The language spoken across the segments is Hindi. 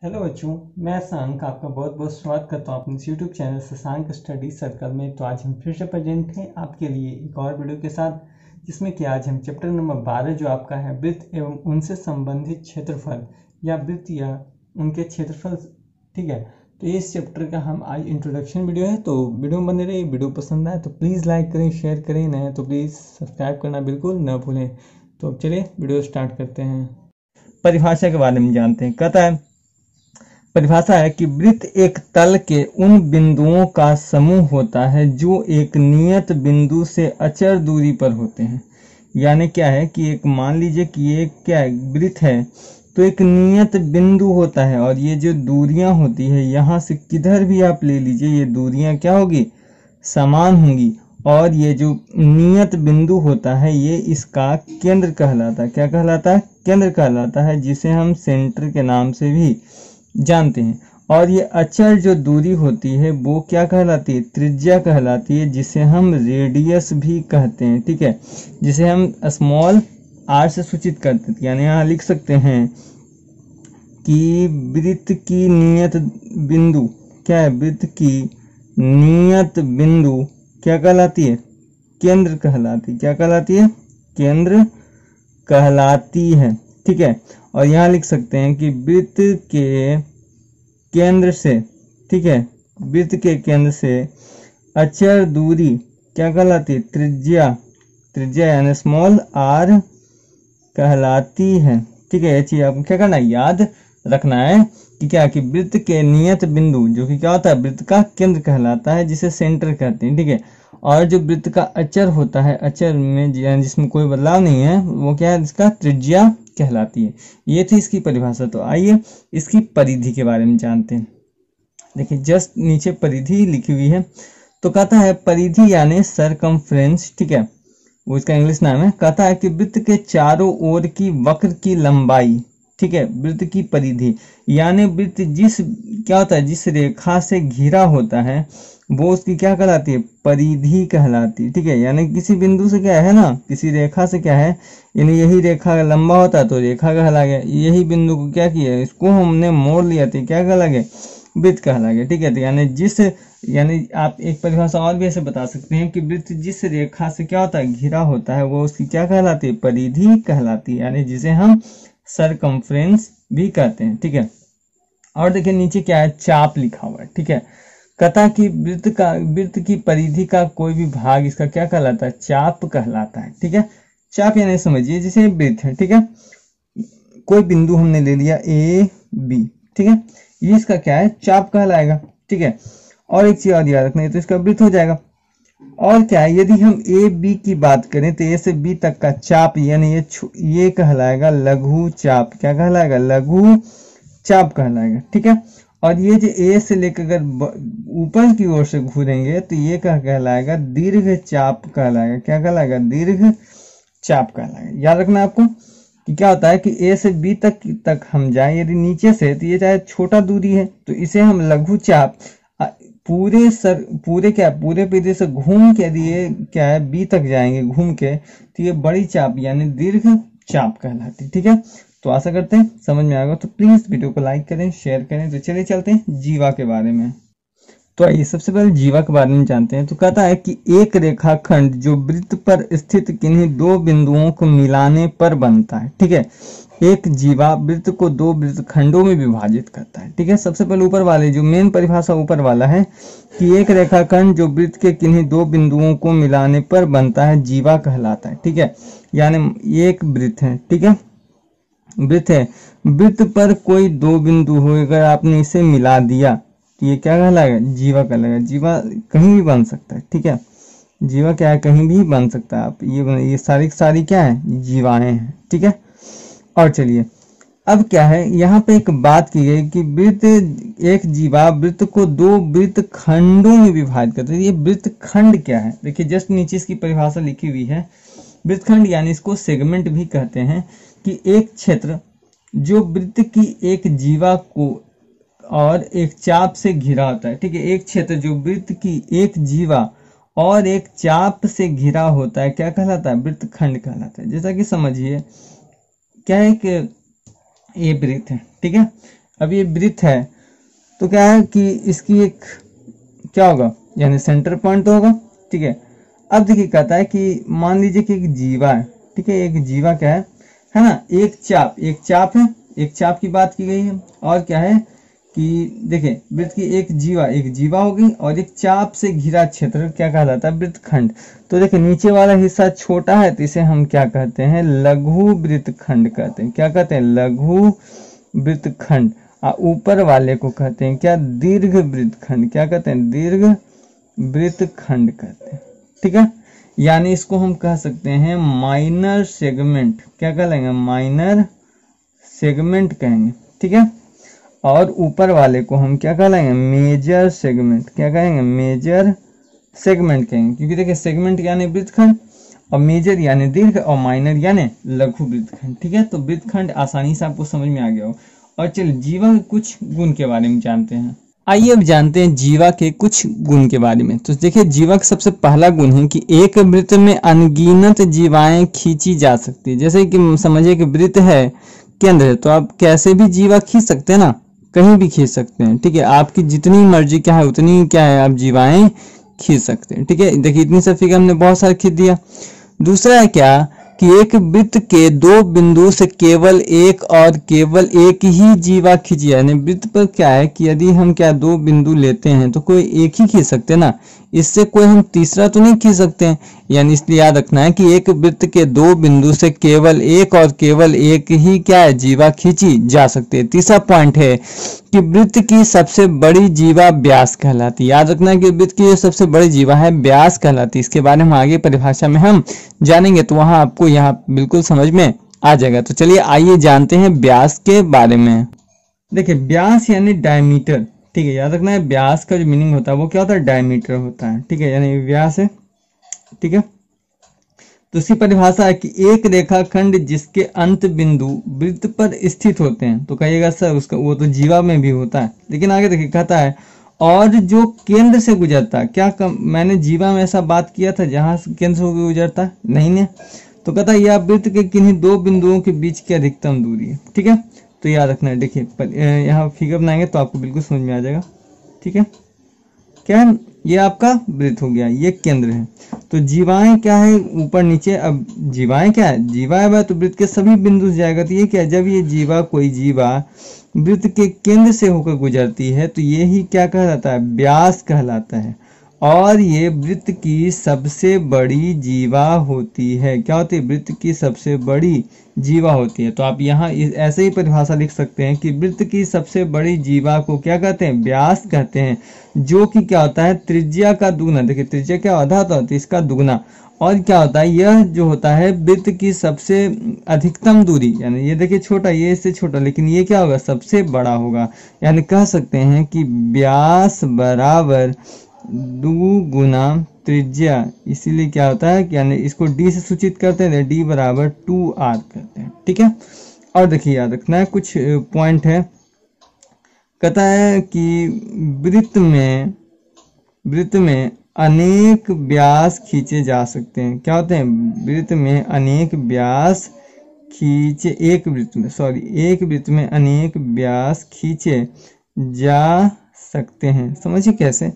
हेलो बच्चों, मैं शशांक आपका बहुत बहुत स्वागत करता हूँ अपने YouTube channel Shashank study circle में। तो आज हम फिर से प्रेजेंट हैं आपके लिए एक और वीडियो के साथ, जिसमें कि आज हम चैप्टर नंबर 12 जो आपका है वृत्त एवं उनसे संबंधित क्षेत्रफल या वृत्त या उनके क्षेत्रफल, ठीक है। तो इस चैप्टर का हम आज इंट्रोडक्शन वीडियो है, तो वीडियो में बने रहिए। वीडियो पसंद आए तो प्लीज़ लाइक करें, शेयर करें, नए तो प्लीज़ सब्सक्राइब करना बिल्कुल न भूलें। तो चलिए वीडियो स्टार्ट करते हैं। परिभाषा के बारे में जानते हैं। कहता है, परिभाषा है कि वृत्त एक तल के उन बिंदुओं का समूह होता है जो एक नियत बिंदु से अचर दूरी पर होते हैं। यानी क्या है कि एक मान लीजिए कि ये क्या है, वृत्त है, तो एक नियत बिंदु होता है और ये जो दूरियां होती है यहाँ से किधर भी आप ले लीजिए, ये दूरियां क्या होगी, समान होंगी। और ये जो नियत बिंदु होता है ये इसका केंद्र कहलाता है। क्या कहलाता है? केंद्र कहलाता है, जिसे हम सेंटर के नाम से भी जानते हैं। और ये अचर जो दूरी होती है वो क्या कहलाती है? त्रिज्या कहलाती है, जिसे हम रेडियस भी कहते हैं, ठीक है, जिसे हम स्मॉल आर से सूचित करते हैं। यानी यहाँ लिख सकते हैं कि वृत्त की नियत बिंदु क्या है? वृत्त की नियत बिंदु क्या कहलाती है? केंद्र कहलाती है। क्या कहलाती है? केंद्र कहलाती है, ठीक है। और यहाँ लिख सकते हैं कि वृत्त के केंद्र से, ठीक है, वृत्त के केंद्र से अचर दूरी क्या कहलाती है? त्रिज्या। त्रिज्या यानी स्मॉल आर कहलाती है, ठीक है। ये चीज आपको क्या करना है? याद रखना है कि क्या, कि वृत्त के नियत बिंदु जो कि क्या होता है, वृत्त का केंद्र कहलाता है, जिसे सेंटर कहते हैं, ठीक है। और जो वृत्त का अचर होता है, अचर में जिसमें कोई बदलाव नहीं है, वो क्या है? इसका त्रिज्या कहलाती है। ये थी इसकी परिभाषा। तो आइए इसकी परिधि के बारे में जानते हैं। देखिए जस्ट नीचे परिधि लिखी हुई है। तो कहता है परिधि यानी सरकमफ्रेंस, ठीक है, वो इसका इंग्लिश नाम है। कहता है कि वृत्त के चारों ओर की वक्र की लंबाई, ठीक है, वृत्त की परिधि यानी वृत्त जिस क्या होता है, जिस रेखा से घिरा होता है वो उसकी क्या कहलाती है? परिधि कहलाती है, ठीक है। यानी किसी बिंदु से क्या है ना, किसी रेखा से क्या है, यानी यही रेखा लंबा होता है तो रेखा कहला गया। यही बिंदु को क्या किया, इसको हमने मोड़ लिया तो क्या कहला गया? वृत्त कहला गया, ठीक है। तो यानी आप एक परिभाषा और भी ऐसे बता सकते हैं कि वृत्त जिस रेखा से क्या होता है, घिरा होता है, वो उसकी क्या कहलाती है? परिधि कहलाती है, यानी जिसे हम सरकमफ्रेंस भी कहते हैं, ठीक है। और देखिए नीचे क्या है, चाप लिखा हुआ है, ठीक है। कहता कि वृत्त की परिधि का कोई भी भाग इसका क्या कहलाता है? चाप कहलाता है, ठीक है। चाप यानी समझिए जैसे वृत्त है, ठीक है, कोई बिंदु हमने ले लिया ए बी, ठीक है, ये इसका क्या है? चाप कहलाएगा, ठीक है। और एक चीज और याद रखना है, तो इसका वृत्त हो जाएगा। और क्या है, यदि हम ए बी की बात करें तो ए से बी तक का चाप यानी ये कहलाएगा लघु चाप। क्या कहलाएगा? लघु चाप कहलाएगा, ठीक है। और ये जो ए से लेकर अगर ऊपर की ओर से घूरेंगे तो ये क्या कहलाएगा? दीर्घ चाप कहलाएगा। क्या कहलाएगा? दीर्घ चाप कहलाएगा। याद रखना आपको कि क्या होता है कि ए से बी तक हम जाएं यदि नीचे से, तो ये चाहे छोटा दूरी है तो इसे हम लघु चाप, पूरे परिधि से घूम के यदि ये क्या है बी तक जाएंगे घूम के, तो ये बड़ी चाप यानी दीर्घ चाप कहलाती है, ठीक है। तो आशा करते हैं समझ में आएगा। तो प्लीज वीडियो को लाइक करें, शेयर करें। तो चलिए चलते हैं जीवा के बारे में। तो आइए सबसे पहले जीवा के बारे में जानते हैं। तो कहता है कि एक रेखाखंड जो वृत्त पर स्थित किन्हीं दो बिंदुओं को मिलाने पर बनता है, ठीक है। एक जीवा वृत्त को दो वृत्त खंडों में विभाजित करता है, ठीक है। सबसे पहले ऊपर वाले जो मेन परिभाषा ऊपर वाला है कि एक रेखाखंड जो वृत्त के किन्हीं दो बिंदुओं को मिलाने पर बनता है जीवा कहलाता है, ठीक है। यानी एक वृत्त है, ठीक है, वृत्त है, वृत्त पर कोई दो बिंदु हो, अगर आपने इसे मिला दिया तो ये क्या कहलाएगा? जीवा कहलाएगा। जीवा कहीं भी बन सकता है, ठीक है, जीवा क्या है? कहीं भी बन सकता है। आप ये सारी क्या है? जीवाएं हैं, ठीक है। और चलिए अब क्या है, यहाँ पे एक बात की गई कि एक जीवा वृत्त को दो वृत्त खंडों में विभाजित करता है। ये वृत्त खंड क्या है? देखिए जस्ट नीचे इसकी परिभाषा लिखी हुई है। वृत्त खंड यानी इसको सेगमेंट भी कहते हैं, कि एक क्षेत्र जो वृत्त की एक जीवा को और एक चाप से घिरा होता है, ठीक है। एक क्षेत्र जो वृत्त की एक जीवा और एक चाप से घिरा होता है क्या कहलाता है? वृत्त खंड कहलाता है। जैसा कि समझिए क्या है कि ये वृत्त है, ठीक है, अब ये वृत्त है तो क्या है कि इसकी एक क्या होगा, यानी सेंटर पॉइंट तो होगा, ठीक है। अब देखिए कहता है कि मान लीजिए कि एक जीवा है, ठीक है। एक जीवा क्या है ना, एक चाप है, एक चाप की बात की गई है। और क्या है कि देखिए वृत्त की एक जीवा होगी और एक चाप से घिरा क्षेत्र क्या कहलाता है, वृत्तखंड। तो देखिए नीचे वाला हिस्सा छोटा है तो इसे हम क्या कहते हैं, लघु वृत्तखंड कहते हैं। क्या कहते हैं, लघु वृत्तखंड। और ऊपर वाले को कहते हैं क्या, दीर्घ वृत्तखंड। क्या कहते हैं, दीर्घ वृत्तखंड कहते हैं, ठीक है। यानी इसको हम कह सकते हैं माइनर सेगमेंट। क्या कहेंगे, माइनर सेगमेंट कहेंगे, ठीक है। और ऊपर वाले को हम क्या कहेंगे, मेजर सेगमेंट। क्या कहेंगे, मेजर सेगमेंट कहेंगे, क्योंकि देखिए सेगमेंट यानी वृत्तखंड और मेजर यानी दीर्घ और माइनर यानी लघु वृत्तखंड, ठीक है। तो वृत्तखंड आसानी से आपको समझ में आ गया हो। और चलिए जीवा के कुछ गुण के बारे में जानते हैं। आइए अब जानते हैं जीवा के कुछ गुण के बारे में। तो देखिए जीवा का सबसे पहला गुण है कि एक वृत्त में अनगिनत जीवाएं खींची जा सकती है। जैसे कि समझिए कि वृत्त है, केंद्र है, तो आप कैसे भी जीवा खींच सकते हैं ना, कहीं भी खींच सकते हैं, ठीक है। आपकी जितनी मर्जी क्या है उतनी क्या है आप जीवाएं खींच सकते हैं, ठीक है। देखिए इतनी सा फिगर हमने बहुत सारा खींच दिया। दूसरा है क्या कि एक वृत्त के दो बिंदु से केवल एक और केवल एक ही जीवा खींची, यानी वृत्त पर क्या है कि यदि हम क्या दो बिंदु लेते हैं तो कोई एक ही खींच सकते हैं ना, इससे कोई हम तीसरा तो नहीं खींच सकते हैं। यानी इसलिए याद रखना है कि एक वृत्त के दो बिंदु से केवल एक और केवल एक ही क्या है जीवा खींची जा सकती है। तीसरा पॉइंट है कि वृत्त की सबसे बड़ी जीवा व्यास कहलाती है। याद रखना है कि वृत्त की जो सबसे बड़ी जीवा है व्यास कहलाती है। इसके बारे में आगे परिभाषा में हम जानेंगे, तो वहां आपको यहाँ बिल्कुल समझ में आ जाएगा। तो चलिए आइए जानते हैं व्यास के बारे में। देखिए व्यास यानी डायमीटर, ठीक है। याद रखना है व्यास का जो मीनिंग होता है वो क्या होता है, डायमीटर होता है, ठीक है। यानी व्यास है, ठीक है। तो उसकी परिभाषा है कि एक रेखाखंड जिसके अंत बिंदु वृत्त पर स्थित होते हैं। तो कहिएगा सर उसका वो तो जीवा में भी होता है, लेकिन आगे देखिए कहता है और जो केंद्र से गुजरता है। क्या मैंने जीवा में ऐसा बात किया था जहां केंद्र से गुजरता है, नहीं ने। तो कहता है यह वृत्त के किन्हीं दो बिंदुओं के बीच की अधिकतम दूरी है, ठीक है। तो याद रखना है, देखिए यहाँ फिगर बनाएंगे तो आपको बिल्कुल समझ में आ जाएगा, ठीक है। क्या है, ये आपका वृत्त हो गया, ये केंद्र है। तो जीवाएं क्या है, ऊपर नीचे। अब जीवाएं क्या है, जीवा है तो वृत्त के सभी बिंदु से जाएगा। तो ये क्या है, जब ये जीवा कोई जीवा वृत्त के केंद्र से होकर गुजरती है तो ये ही क्या कहलाता है, व्यास कहलाता है। और ये वृत्त की सबसे बड़ी जीवा होती है। क्या होती है, वृत्त की सबसे बड़ी जीवा होती है। तो आप यहाँ ऐसे ही परिभाषा लिख सकते हैं कि वृत्त की सबसे बड़ी जीवा को क्या कहते हैं, व्यास कहते हैं, जो कि क्या होता है त्रिज्या का दुगना। देखिए त्रिज्या क्या आधा तो होती है, इसका दुगना। और क्या होता है, यह जो होता है वृत्त की सबसे अधिकतम दूरी, यानी ये देखिए छोटा, ये इससे छोटा, लेकिन ये क्या होगा, सबसे बड़ा होगा। यानी कह सकते हैं कि व्यास बराबर दुगुना त्रिज्या। इसीलिए क्या होता है कि यानी इसको डी से सूचित करते हैं, डी बराबर 2r करते हैं, ठीक है। और देखिए याद रखना है कुछ पॉइंट है। कहता है कि वृत्त में अनेक व्यास खींचे जा सकते हैं। क्या होते हैं, वृत्त में अनेक व्यास खींचे, एक वृत्त में अनेक व्यास खींचे जा सकते हैं। समझिए कैसे,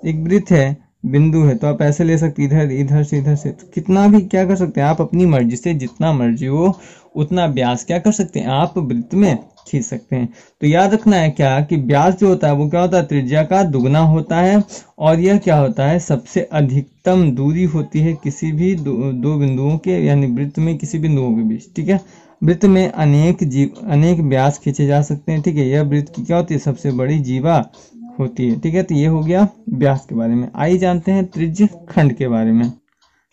एक वृत्त है, बिंदु है, तो आप ऐसे ले सकते इधर इधर से इधर से, तो कितना भी क्या कर सकते हैं आप अपनी मर्जी से, जितना मर्जी हो उतना व्यास क्या कर सकते हैं आप वृत्त में खींच सकते हैं। तो याद रखना है क्या कि व्यास जो होता है वो क्या होता है, त्रिज्या का दुगना होता है। और यह क्या होता है, सबसे अधिकतम दूरी होती है किसी भी दो बिंदुओं के, यानी वृत्त में किसी बिंदुओं के बीच, ठीक है। वृत्त में अनेक व्यास खींचे जा सकते हैं, ठीक है। यह वृत्त की क्या होती है, सबसे बड़ी जीवा होती है, ठीक है। तो ये हो गया व्यास के बारे में। आइए जानते हैं त्रिज्य खंड के बारे में।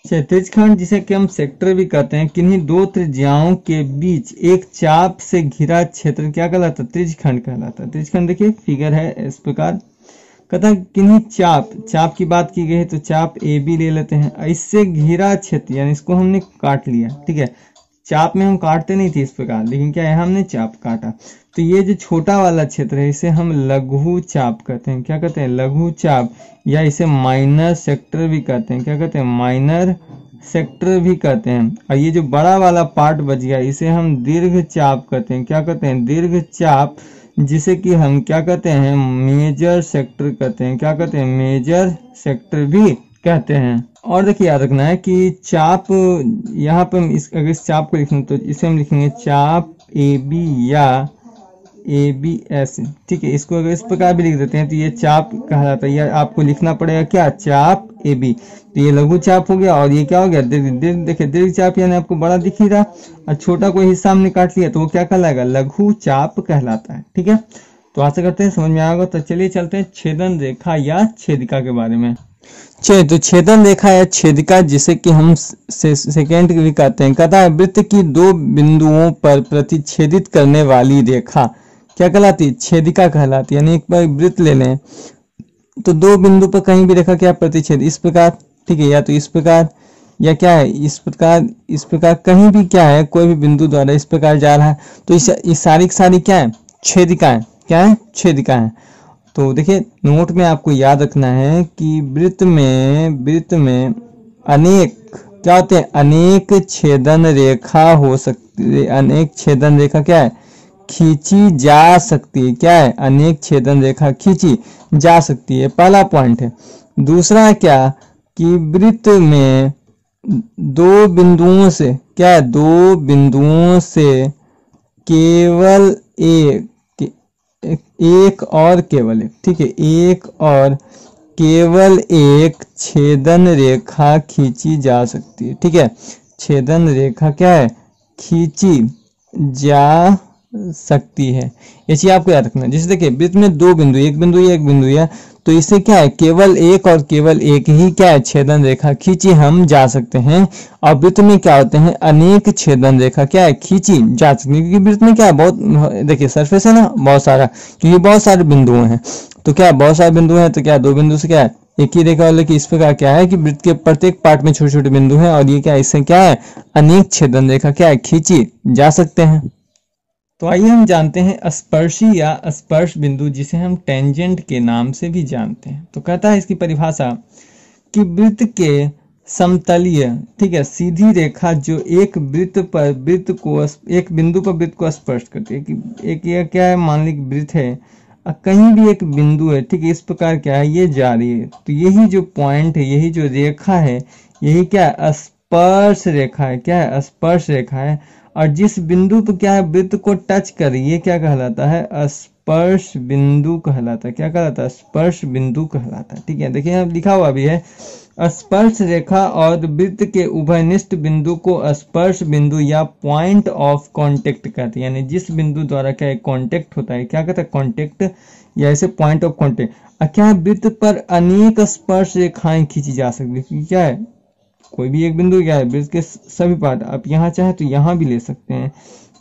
त्रिज्य खंड जिसे कि हम सेक्टर भी कहते हैं, किन्हीं दो त्रिज्याओं के बीच एक चाप से घिरा क्षेत्र क्या कहलाता है, त्रिज्य खंड कहलाता है। त्रिज्य खंड देखिए फिगर है इस प्रकार। कहता है किन्हीं चाप की बात की गई है, तो चाप ए बी ले लेते हैं। इससे घिरा क्षेत्र, यानी इसको हमने काट लिया, ठीक है। चाप में हम काटते नहीं थे इस प्रकार, लेकिन क्या है हमने चाप काटा। तो ये जो छोटा वाला क्षेत्र है इसे हम लघु चाप कहते हैं। क्या कहते हैं, लघु चाप, या इसे माइनर सेक्टर भी कहते हैं। क्या कहते हैं, माइनर सेक्टर भी कहते हैं। और ये जो बड़ा वाला पार्ट बच गया इसे हम दीर्घ चाप कहते हैं। क्या कहते हैं, दीर्घ चाप, जिसे कि हम क्या कहते हैं, मेजर सेक्टर कहते हैं। क्या कहते हैं, मेजर सेक्टर भी कहते हैं। और देखिए याद रखना है कि चाप, यहाँ पर हम अगर इस चाप को लिखेंगे तो इसे हम लिखेंगे चाप ए बी या ABS। ठीक है, इसको अगर इस प्रकार भी लिख देते हैं तो ये चाप कहलाता है। यह आपको लिखना पड़ेगा क्या, चाप AB। तो ये लघु चाप हो गया और ये क्या हो गया, देखिए दीर्घ चाप, यानी आपको बड़ा दिख ही रहा और छोटा कोई हिस्सा हमने काट लिया तो वो क्या कहलाएगा, लघु चाप कहलाता है। ठीक है, तो आशा करते हैं समझ में आएगा। तो चलिए चलते हैं छेदन रेखा या छेदिका के बारे में। चलिए, तो छेदन रेखा या छेदिका, जिसे कि हम सेकेंड भी कहते हैं, कहता है वृत्त की दो बिंदुओं पर प्रतिच्छेदित करने वाली रेखा क्या कहलाती है, छेदिका कहलाती है। यानी एक बार वृत्त ले लें तो दो बिंदु पर कहीं भी रेखा क्या प्रतिच्छेद, इस प्रकार, ठीक है, या तो इस प्रकार या क्या है, इस प्रकार कहीं भी क्या है, कोई भी बिंदु द्वारा इस प्रकार जा रहा है तो इस सारी की सारी क्या है, छेदिका है। क्या है, छेदिका है। तो देखिए नोट में आपको याद रखना है कि वृत्त में अनेक क्या होते हैं, अनेक छेदन रेखा हो सकती है। अनेक छेदन रेखा क्या है, खींची जा सकती है। क्या है, अनेक छेदन रेखा खींची जा सकती है, पहला पॉइंट है। दूसरा क्या कि वृत्त में दो बिंदुओं से क्या है, दो बिंदुओं से केवल एक और केवल एक, ठीक है, एक और केवल एक छेदन रेखा खींची जा सकती है। ठीक है, छेदन रेखा क्या है, खींची जा सकती है। ये चीज आपको याद रखना है। जैसे देखिए वृत्त में दो बिंदु, एक बिंदु है, तो इससे क्या है, केवल एक और केवल एक ही क्या है, छेदन रेखा खींची हम जा सकते हैं। और वृत्त में क्या होते हैं, अनेक छेदन रेखा क्या है, खींची जा सकती है। क्योंकि वृत्त में क्या है, बहुत देखिए सरफेस है ना, बहुत सारा, क्योंकि बहुत सारे बिंदु हैं तो क्या बहुत सारे बिंदु हैं तो क्या दो बिंदु से क्या है एक ही रेखा वाले की। इस प्रकार क्या है कि वृत्त के प्रत्येक पार्ट में छोटे छोटे बिंदु हैं और ये क्या है, इससे क्या है, अनेक छेदन रेखा क्या है, खींची जा सकते हैं। तो आइए हम जानते हैं स्पर्शी या स्पर्श बिंदु, जिसे हम टेंजेंट के नाम से भी जानते हैं। तो कहता है इसकी परिभाषा कि वृत्त के समतलीय, ठीक है, सीधी रेखा जो एक बिंदु पर वृत्त को स्पर्श करती है। कि एक यह क्या है, मान ली वृत्त है, कहीं भी एक बिंदु है, ठीक है, इस प्रकार क्या है, ये जा रही है, तो यही जो पॉइंट है, यही जो रेखा है, यही क्या है, स्पर्श रेखा है। क्या है, स्पर्श रेखा है। और जिस बिंदु पर क्या है, वृत्त को टच कर रही है, क्या कहलाता है, स्पर्श बिंदु कहलाता है। क्या कहलाता है, स्पर्श बिंदु कहलाता है। ठीक है, देखिए यहाँ लिखा हुआ भी है, स्पर्श रेखा और वृत्त के उभयनिष्ठ बिंदु को स्पर्श बिंदु या पॉइंट ऑफ कांटेक्ट कहते हैं। यानी जिस बिंदु द्वारा क्या कांटेक्ट होता है, क्या कहता है, कांटेक्ट, या ऐसे पॉइंट ऑफ कांटेक्ट। क्या है, वृत्त पर अनेक स्पर्श रेखाएं खींची जा सकती है। क्या है, कोई भी एक बिंदु क्या है, वृत्त के सभी पार्ट, आप यहाँ चाहे तो यहाँ भी ले सकते हैं,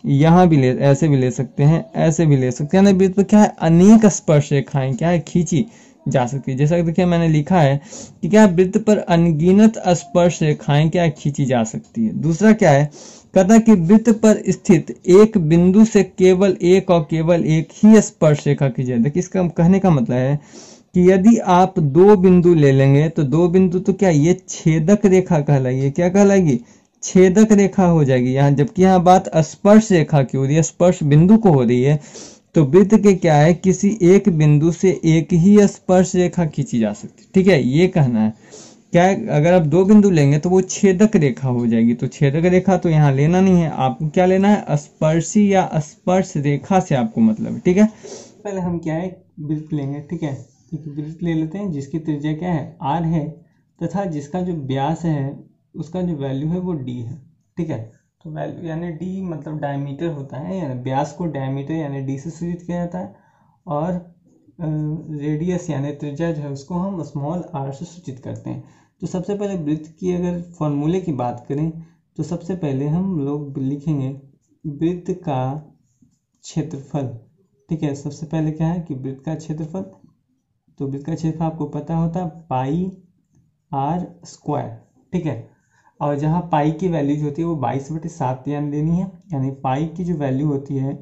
यहाँ भी ऐसे भी ले सकते हैं, ऐसे भी ले सकते हैं। ना वृत्त पर क्या है, अनेक स्पर्श रेखाएं क्या है, खींची जा सकती है। जैसा कि देखिए मैंने लिखा है कि क्या वृत्त पर अनगिनत स्पर्श रेखाएं क्या खींची जा सकती है। दूसरा क्या है, कहता है कि वृत्त पर स्थित एक बिंदु से केवल एक और केवल एक ही स्पर्श रेखा खींची जाए। देखिए इसका कहने का मतलब है कि यदि आप दो बिंदु ले लेंगे तो दो बिंदु तो क्या ये छेदक रेखा कहलाएगी। क्या कहलाएगी, छेदक रेखा हो जाएगी यहाँ। जबकि यहाँ बात स्पर्श रेखा की हो रही है, स्पर्श बिंदु को हो रही है। तो वृत्त के क्या है, किसी एक बिंदु से एक ही स्पर्श रेखा खींची जा सकती है। ठीक है, ये कहना है। क्या है, अगर आप दो बिंदु लेंगे तो वो छेदक रेखा हो जाएगी। तो छेदक रेखा तो यहाँ लेना नहीं है, आपको क्या लेना है, स्पर्शी या स्पर्श रेखा से आपको मतलब है। ठीक है, पहले हम क्या है, वृत्त लेंगे। ठीक है, वृत्त ले लेते हैं जिसकी त्रिज्या क्या है, r है, तथा जिसका जो व्यास है उसका जो वैल्यू है वो d है। ठीक है, तो वैल्यू यानी d मतलब डायमीटर होता है, यानी व्यास को डायमीटर यानी d से सूचित किया जाता है, और रेडियस यानी त्रिज्या जो है उसको हम स्मॉल r से सूचित करते हैं। तो सबसे पहले वृत्त की अगर फॉर्मूले की बात करें तो सबसे पहले हम लोग लिखेंगे वृत्त का क्षेत्रफल। ठीक है, सबसे पहले क्या है कि वृत्त का क्षेत्रफल, तो वृत्त का क्षेत्रफल आपको पता होता है पाई r स्क्वायर। ठीक है, और जहाँ पाई की वैल्यू जो होती है वो 22/7 यानी देनी है। यानी पाई की जो वैल्यू होती है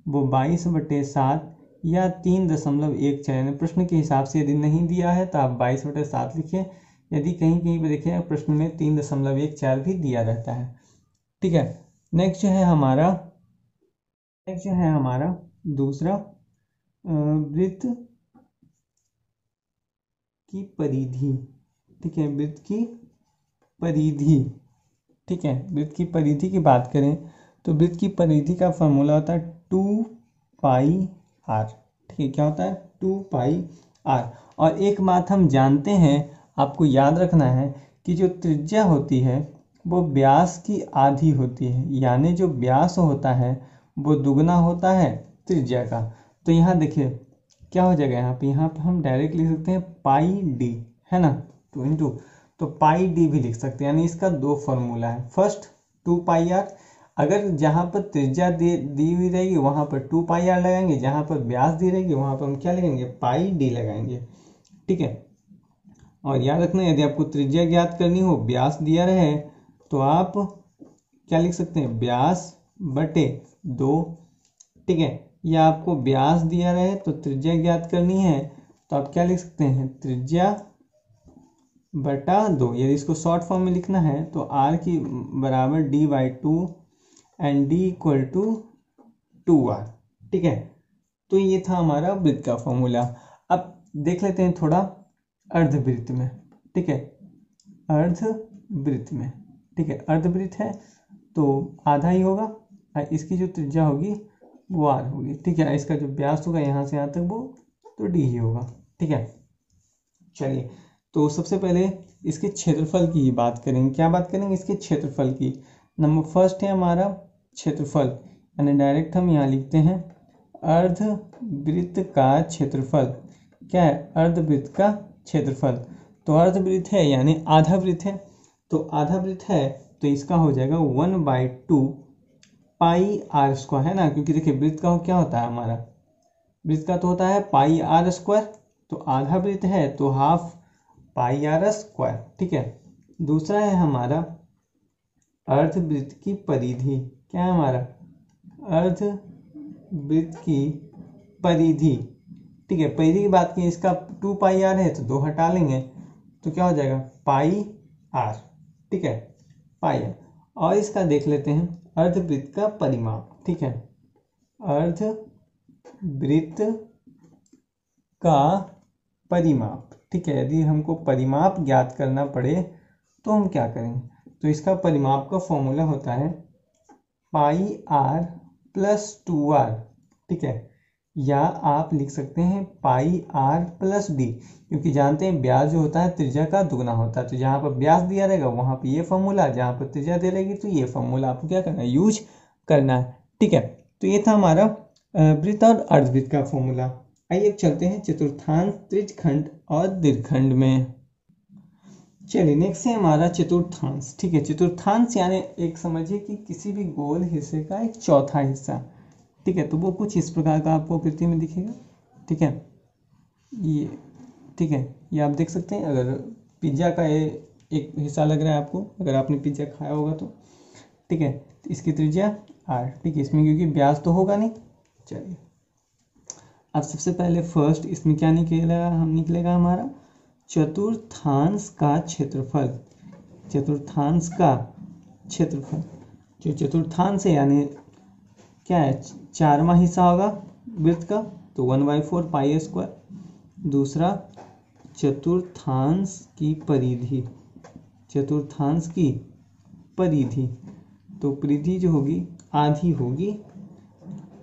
वो 22/7 या 3.14। यानी प्रश्न के हिसाब से यदि नहीं दिया है तो आप 22/7 लिखिए। यदि कहीं कहीं पर देखिए प्रश्न में 3.14 भी दिया रहता है। ठीक है, नेक्स्ट जो है हमारा दूसरा वृत्त की परिधि, ठीक है, वृत्त की परिधि, ठीक है, वृत्त की परिधि की बात करें तो वृत्त की परिधि का फॉर्मूला होता है 2πr, ठीक है, क्या होता है 2πr। और एक बात हम जानते हैं, आपको याद रखना है कि जो त्रिज्या होती है वो व्यास की आधी होती है, यानी जो व्यास होता है वो दुगना होता है त्रिज्या का। तो यहाँ देखिए क्या हो जाएगा, यहाँ पे हम डायरेक्ट लिख सकते हैं पाई डी, है ना, 2 इंटू, तो पाई डी भी लिख सकते हैं, यानी इसका दो फॉर्मूला है। फर्स्ट 2πr, अगर जहाँ पर त्रिज्या दी हुई रहेगी वहाँ पर 2πr लगाएंगे, जहाँ पर व्यास दी रहेगी वहाँ पर हम क्या लगाएंगे, पाई डी लगाएंगे, ठीक है। और याद रखना यदि आपको त्रिज्या ज्ञात करनी हो, व्यास दिया रहे तो आप क्या लिख सकते हैं, व्यास बटे 2, ठीक है, या आपको व्यास दिया रहे तो त्रिज्या ज्ञात करनी है तो आप क्या लिख सकते हैं, त्रिज्या बटा 2। यदि इसको शॉर्ट फॉर्म में लिखना है तो r की बराबर d/2 and d equal to 2r, ठीक है। तो ये था हमारा वृत्त का फॉर्मूला। अब देख लेते हैं थोड़ा अर्धवृत्त में, ठीक है, अर्धवृत्त में, ठीक है, अर्धवृत्त है तो आधा ही होगा, इसकी जो त्रिज्या होगी वो r होगी, ठीक है, इसका जो व्यास होगा यहाँ से यहाँ तक वो तो d ही होगा, ठीक है। चलिए, तो सबसे पहले इसके क्षेत्रफल की ही बात करेंगे। क्या बात करेंगे, इसके क्षेत्रफल की। नंबर फर्स्ट है हमारा क्षेत्रफल, यानी डायरेक्ट हम यहाँ लिखते हैं अर्धवृत्त का क्षेत्रफल। क्या है, अर्धवृत्त का क्षेत्रफल। तो अर्धवृत्त है यानी आधा वृत्त है, तो आधा वृत्त है तो इसका हो जाएगा 1/2 पाई आर स्क्वायर, है ना, क्योंकि देखिए वृत्त का क्या होता है हमारा, वृत्त का तो होता है पाई आर स्क्वायर, तो आधा वृत्त है तो हाफ पाई आर स्क्वायर, ठीक है। दूसरा है हमारा अर्धवृत्त की परिधि। क्या है हमारा, अर्धवृत्त की परिधि, ठीक है, परिधि की बात की, इसका 2πr है तो 2 हटा लेंगे तो क्या हो जाएगा, पाई आर, ठीक है, पाई आर। और इसका देख लेते हैं अर्धवृत्त का परिमाप, ठीक है, अर्धवृत्त का परिमाप, ठीक है। यदि हमको परिमाप ज्ञात करना पड़े तो हम क्या करेंगे, तो इसका परिमाप का फॉर्मूला होता है पाई आर प्लस 2r, ठीक है, या आप लिख सकते हैं पाई आर प्लस डी, क्योंकि जानते हैं व्यास जो होता है त्रिज्या का दुगना होता है, तो जहाँ पर व्यास दिया रहेगा वहाँ पर ये फॉर्मूला, जहाँ पर त्रिज्या दे रहेगी तो ये फॉर्मूला आपको क्या करना है, यूज करना है, ठीक है। तो ये था हमारा वृत्त और अर्धवृत्त का फॉर्मूला। आइए अब चलते हैं चतुर्थांश, त्रिज्यखंड और दीर्घखंड में। चलिए, नेक्स्ट है हमारा चतुर्थांश, ठीक है। चतुर्थांश यानी एक समझिए कि किसी भी गोल हिस्से का एक चौथा हिस्सा, ठीक है, तो वो कुछ इस प्रकार का आपको आकृति में दिखेगा, ठीक है, ये, ठीक है, ये आप देख सकते हैं। अगर पिज्ज़ा का ये एक हिस्सा लग रहा है आपको, अगर आपने पिज्ज़ा खाया होगा तो, ठीक है, तो इसकी त्रिज्या r, ठीक है, इसमें क्योंकि व्यास तो होगा नहीं। चलिए, अब सबसे पहले फर्स्ट इसमें क्या निकलेगा हमारा चतुर्थांश का क्षेत्रफल। चतुर्थांश का क्षेत्रफल, जो चतुर्थांश है यानी क्या है, 4वां हिस्सा होगा वृत्त का, तो 1/4 पाई स्क्वायर। दूसरा चतुर्थांश की परिधि, चतुर्थांश की परिधि, तो परिधि जो होगी आधी होगी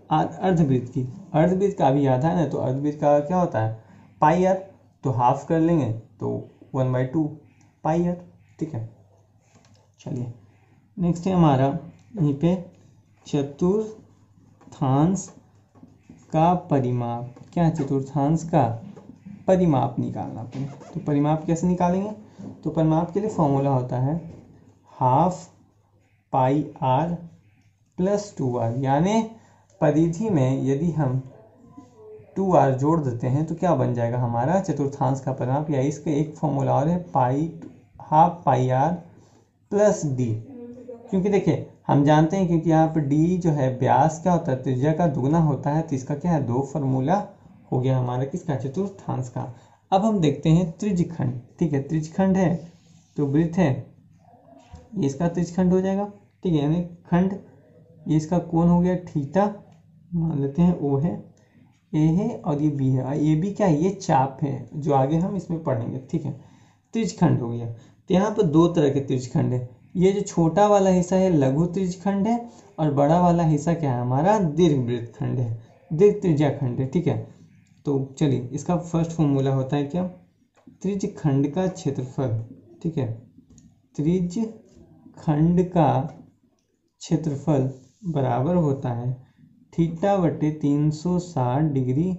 अर्धवृत्त की। अर्धवृत्त का भी आधा है ना, तो अर्धवृत्त का क्या होता है पाई आर, तो हाफ कर लेंगे तो 1/2 पाई आर, ठीक है। चलिए, नेक्स्ट है हमारा यहीं पे चतुर्थांश का परिमाप। क्या है, चतुर्थांश का परिमाप निकालना पड़े, तो परिमाप कैसे निकालेंगे, तो परिमाप के लिए फॉर्मूला होता है half pi r plus 2r, यानी परिधि में यदि हम 2r जोड़ देते हैं तो क्या बन जाएगा हमारा चतुर्थांश का परिमाप, या इसका एक फॉर्मूला और है half pi r plus d. क्योंकि देखिए हम जानते हैं, क्योंकि यहाँ पर डी जो है व्यास क्या होता है, त्रिज्या का दुगना होता है, तो इसका क्या है 2 फॉर्मूला हो गया हमारा किसका, चतुर्थांश का। अब हम देखते हैं त्रिज्यखंड, ठीक है, त्रिज्यखंड है तो वृत्त है, ये इसका त्रिज्यखंड हो जाएगा, ठीक है, यानी खंड, ये इसका कोण हो गया थीटा, मान लेते हैं ओ है, ए है और ये बी है, और ए बी क्या है, ये चाप है जो आगे हम इसमें पढ़ेंगे, ठीक है। त्रिज्यखंड हो गया। तो यहाँ पर दो तरह के त्रिज्यखंड है। ये जो छोटा वाला हिस्सा है लघु त्रिज्यखंड है, और बड़ा वाला हिस्सा क्या है हमारा, दीर्घवृत्तखंड है, दीर्घ त्रिज्याखंड है, ठीक है। तो चलिए इसका फर्स्ट फॉर्मूला होता है क्या, त्रिज्यखंड का क्षेत्रफल, ठीक है। त्रिज्यखंड का क्षेत्रफल बराबर होता है थीटा बटे 360 डिग्री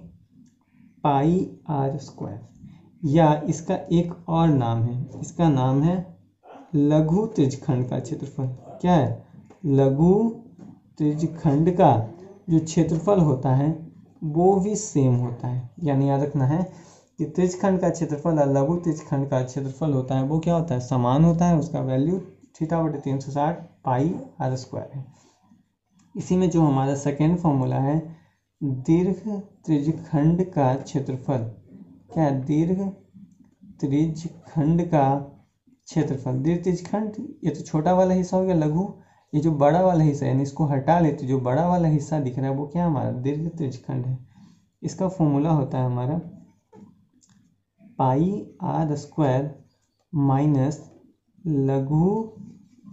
पाई आर स्क्वायर, या इसका एक और नाम है, इसका नाम है लघु त्रिज्यखंड का क्षेत्रफल। क्या है, लघु त्रिज्यखंड का जो क्षेत्रफल होता है वो भी सेम होता है, यानी याद रखना है कि त्रिज्यखंड का क्षेत्रफल और लघु त्रिज्यखंड का क्षेत्रफल होता है वो क्या होता है, समान होता है। उसका वैल्यू थीटा बटे 360 पाई आर स्क्वायर है। इसी में जो हमारा सेकेंड फॉर्मूला है, दीर्घ त्रिज्यखंड का क्षेत्रफल, क्या है, दीर्घ त्रिज्यखंड का क्षेत्रफल। दीर्घ त्रिज्यखंड ये तो छोटा वाला हिस्सा हो गया लघु, ये जो बड़ा वाला हिस्सा है, यानी इसको हटा ले तो जो बड़ा वाला हिस्सा दिख रहा है वो क्या हमारा दीर्घ त्रिज्यखंड है। इसका फॉर्मूला होता है हमारा पाई आर स्क्वायर माइनस लघु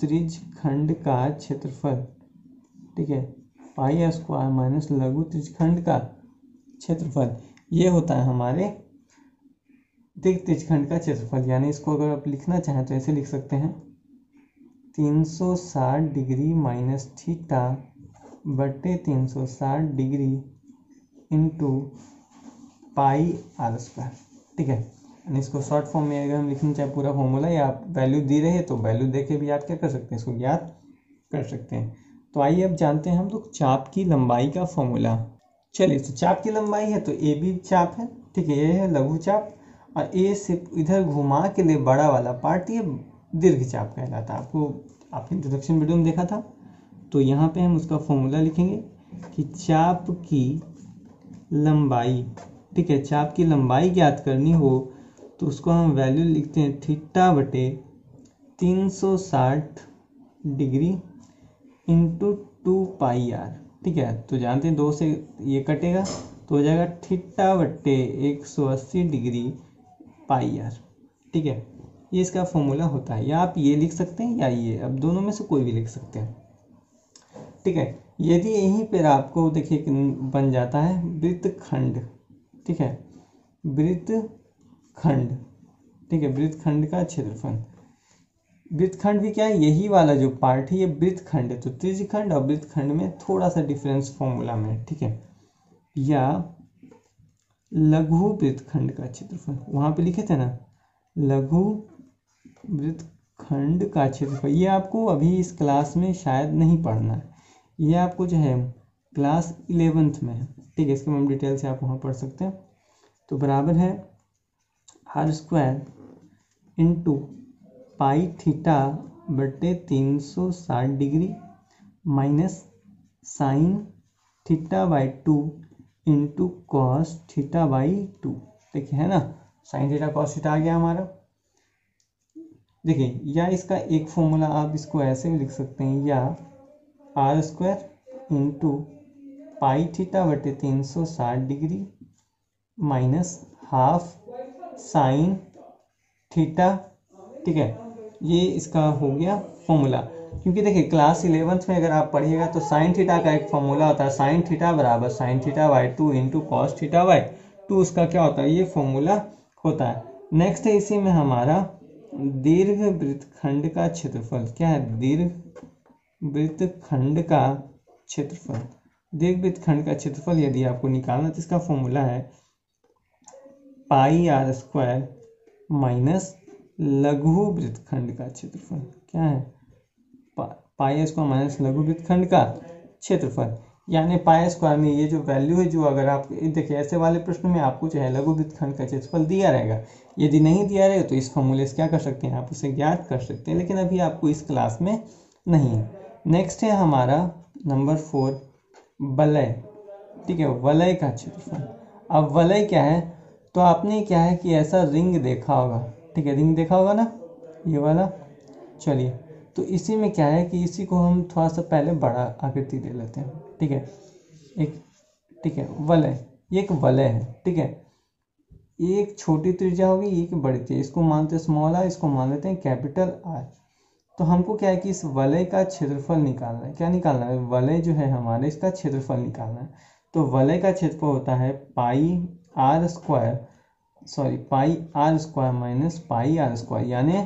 त्रिज्यखंड का क्षेत्रफल, ठीक है। पाई आर स्क्वायर माइनस लघु त्रिज्यखंड का क्षेत्रफल, ये होता है हमारे दीर्घ त्रिज्यखंड का क्षेत्रफल। यानी इसको अगर आप लिखना चाहें तो ऐसे लिख सकते हैं 360 डिग्री माइनस थीटा बटे 360 degree into pi r square, ठीक है। यानी इसको शॉर्ट फॉर्म में अगर हम लिखना चाहें पूरा फॉर्मूला, या आप वैल्यू दी रहे तो वैल्यू दे के भी आप क्या कर सकते हैं, इसको ज्ञात कर सकते हैं। तो आइए अब जानते हैं हम लोग चाप की लंबाई का फॉर्मूला। चलिए, तो चाप की लंबाई है तो ए बी चाप है, ठीक है, ये है लघु चाप, और ए से इधर घुमा के लिए बड़ा वाला पार्ट ये दीर्घ चाप कहलाता है। आपने इंट्रोडक्शन वीडियो में देखा था। तो यहाँ पे हम उसका फॉर्मूला लिखेंगे कि चाप की लंबाई, ठीक है, चाप की लंबाई ज्ञात करनी हो तो उसको हम वैल्यू लिखते हैं थीटा बटे 360 डिग्री इंटू 2 पाई आर, ठीक है। तो जानते हैं 2 से ये कटेगा तो हो जाएगा थीटा बटे 180 डिग्री पाई आर, ठीक है। ये इसका फॉर्मूला होता है, या आप ये लिख सकते हैं या ये, अब दोनों में से कोई भी लिख सकते हैं, ठीक है। यदि यहीं पर आपको देखिए बन जाता है वृत्तखंड, ठीक है, वृत्तखंड, ठीक है, वृत्तखंड का क्षेत्रफल। वृत्तखंड भी क्या है, यही वाला जो पार्ट है ये वृत्तखंड है। तो त्रिज्यखंड और वृत्तखंड में थोड़ा सा डिफरेंस फॉर्मूला में, ठीक है। या लघु वृत्तखंड का क्षेत्रफल, वहां पे लिखे थे ना लघु वृत्तखंड का क्षेत्रफल, ये आपको अभी इस क्लास में शायद नहीं पढ़ना है, ये आपको जो है क्लास 11th में है, ठीक है। इसके हम डिटेल से आप वहाँ पढ़ सकते हैं। तो बराबर है r square into pi theta बटे 360 degree minus sine theta by 2 into cos theta by 2, देखिए है ना, साइन थीटा कॉस थीटा आ गया हमारा। देखिए, या इसका एक फॉर्मूला आप इसको ऐसे भी लिख सकते हैं, या r square into pi theta बटे 360 degree minus half sine theta, ठीक है। ये इसका हो गया फॉर्मूला। क्योंकि देखिए क्लास 11th में अगर आप पढ़िएगा तो साइन थीटा का एक फॉर्मूला होता है, साइन थीटा बराबर sign theta by 2 into cos theta by 2, उसका क्या होता है, ये फॉर्मूला होता है। नेक्स्ट है इसी में हमारा दीर्घ वृत्तखंड का क्षेत्रफल, क्या है, दीर्घ वृत्तखंड का क्षेत्रफल। दीर्घ वृत्तखंड का क्षेत्रफल यदि आपको निकालना तो इसका फॉर्मूला है पाई आर स्क्वायर माइनस लघु वृत्तखंड का क्षेत्रफल, क्या है, पाई स्क्वायर माइनस लघु वृत्तखंड का क्षेत्रफल। यानी पाई स्क्वायर में ये जो वैल्यू है, जो अगर आप देखिए ऐसे वाले प्रश्न में आपको जो है लघु वृत्तखंड का क्षेत्रफल दिया रहेगा, यदि नहीं दिया रहेगा तो इस फॉर्मूले से क्या कर सकते हैं, आप उसे ज्ञात कर सकते हैं, लेकिन अभी आपको इस क्लास में नहीं है। नेक्स्ट है हमारा नंबर 4 वलय, ठीक है, वलय का क्षेत्रफल। अब वलय क्या है, तो आपने क्या है कि ऐसा रिंग देखा होगा, ठीक है, रिंग देखा होगा ना ये वाला। चलिए, तो इसी में क्या है कि इसी को हम थोड़ा सा पहले बड़ा आकृति दे लेते हैं, ठीक है, एक, ठीक है, वलय। ये एक वलय है, ठीक है। एक छोटी त्रिज्या होगी, एक बड़ी त्रिज्या, इसको मानते हैं स्मॉल आर, इसको मान लेते हैं कैपिटल आर। तो हमको क्या है कि इस वलय का क्षेत्रफल निकालना है। क्या निकालना है? वलय जो है हमारे, इसका क्षेत्रफल निकालना है। तो वलय का क्षेत्रफल होता है pi r square minus pi r square, यानी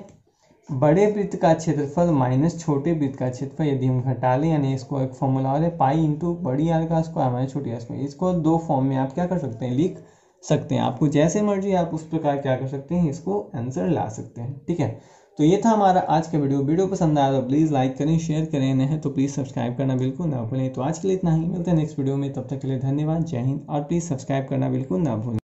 बड़े वृत्त का क्षेत्रफल माइनस छोटे वृत्त का क्षेत्रफल। यदि हम घटा लें, यानी इसको एक फॉर्मूला और है पाई इंटू बड़ी आर का स्क्वायर माइनस छोटी आर स्क्वायर। इसको दो फॉर्म में आप क्या कर सकते हैं, लिख सकते हैं। आपको जैसे मर्जी आप उस प्रकार क्या कर सकते हैं, इसको आंसर ला सकते हैं, ठीक है। तो ये था हमारा आज का वीडियो पसंद आया तो प्लीज़ लाइक करें, शेयर करें, नहीं तो प्लीज़ सब्सक्राइब करना बिल्कुल ना भूलें। तो आज के लिए इतना ही, मिलते हैं नेक्स्ट वीडियो में, तब तक के लिए धन्यवाद, जय हिंद। और प्लीज़ सब्सक्राइब करना बिल्कुल ना भूलें।